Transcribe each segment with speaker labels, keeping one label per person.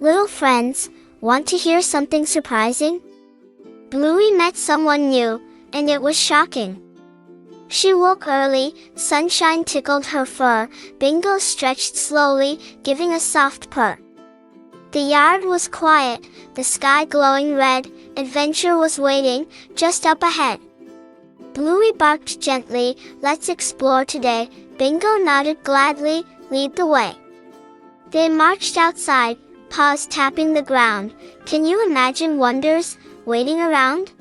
Speaker 1: Little friends, want to hear something surprising? Bluey met someone new, and it was shocking. She woke early, sunshine tickled her fur, Bingo stretched slowly, giving a soft purr. The yard was quiet, the sky glowing red, adventure was waiting, just up ahead. Bluey barked gently, let's explore today, Bingo nodded gladly, lead the way. They marched outside, paws tapping the ground, can you imagine wonders waiting around?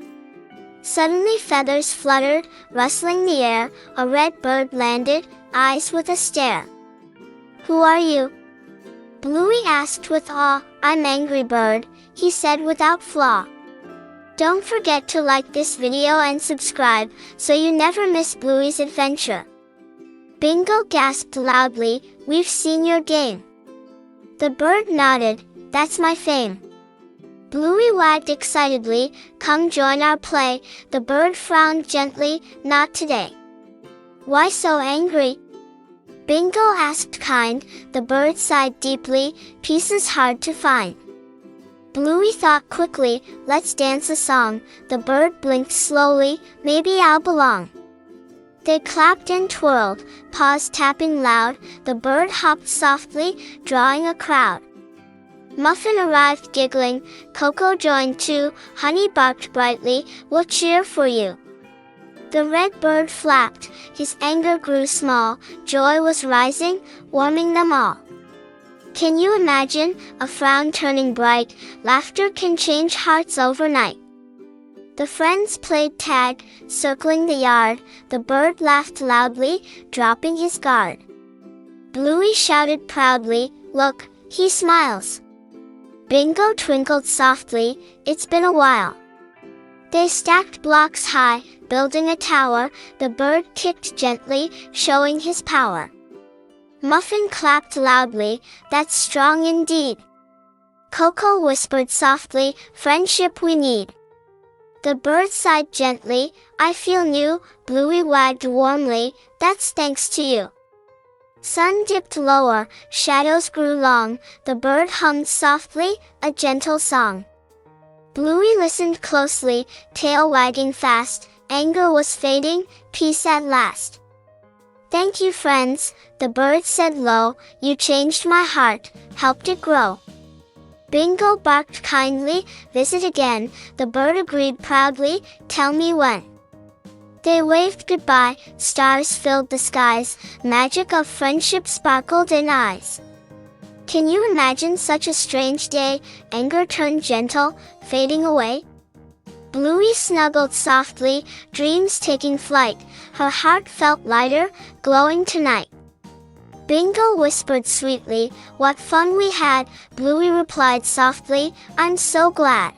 Speaker 1: Suddenly feathers fluttered, rustling the air, a red bird landed, eyes with a stare. Who are you? Bluey asked with awe. I'm Angry Bird, he said without flaw. Don't forget to like this video and subscribe, so you never miss Bluey's adventure. Bingo gasped loudly, we've seen your game. The bird nodded, that's my fame. Bluey wagged excitedly, come join our play, the bird frowned gently, not today. Why so angry? Bingo asked kind, the bird sighed deeply, peace is hard to find. Bluey thought quickly, let's dance a song, the bird blinked slowly, maybe I'll belong. They clapped and twirled, paws tapping loud, the bird hopped softly, drawing a crowd. Muffin arrived giggling, Coco joined too, Honey barked brightly, we'll cheer for you. The red bird flapped, his anger grew small, joy was rising, warming them all. Can you imagine, a frown turning bright, laughter can change hearts overnight. The friends played tag, circling the yard, the bird laughed loudly, dropping his guard. Bluey shouted proudly, look, he smiles. Bingo twinkled softly, it's been a while. They stacked blocks high, building a tower, the bird kicked gently, showing his power. Muffin clapped loudly, that's strong indeed. Coco whispered softly, friendship we need. The bird sighed gently, I feel new, Bluey wagged warmly, that's thanks to you. Sun dipped lower, shadows grew long, the bird hummed softly, a gentle song. Bluey listened closely, tail wagging fast, anger was fading, peace at last. Thank you friends, the bird said low, you changed my heart, helped it grow. Bingo barked kindly, visit again, the bird agreed proudly, tell me when. They waved goodbye, stars filled the skies, magic of friendship sparkled in eyes. Can you imagine such a strange day, anger turned gentle, fading away? Bluey snuggled softly, dreams taking flight, her heart felt lighter, glowing tonight. Bingo whispered sweetly, what fun we had, Bluey replied softly, I'm so glad.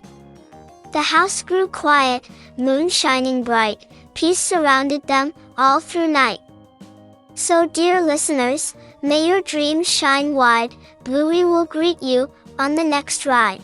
Speaker 1: The house grew quiet, moon shining bright, peace surrounded them, all through night. So dear listeners, may your dreams shine wide, Bluey will greet you, on the next ride.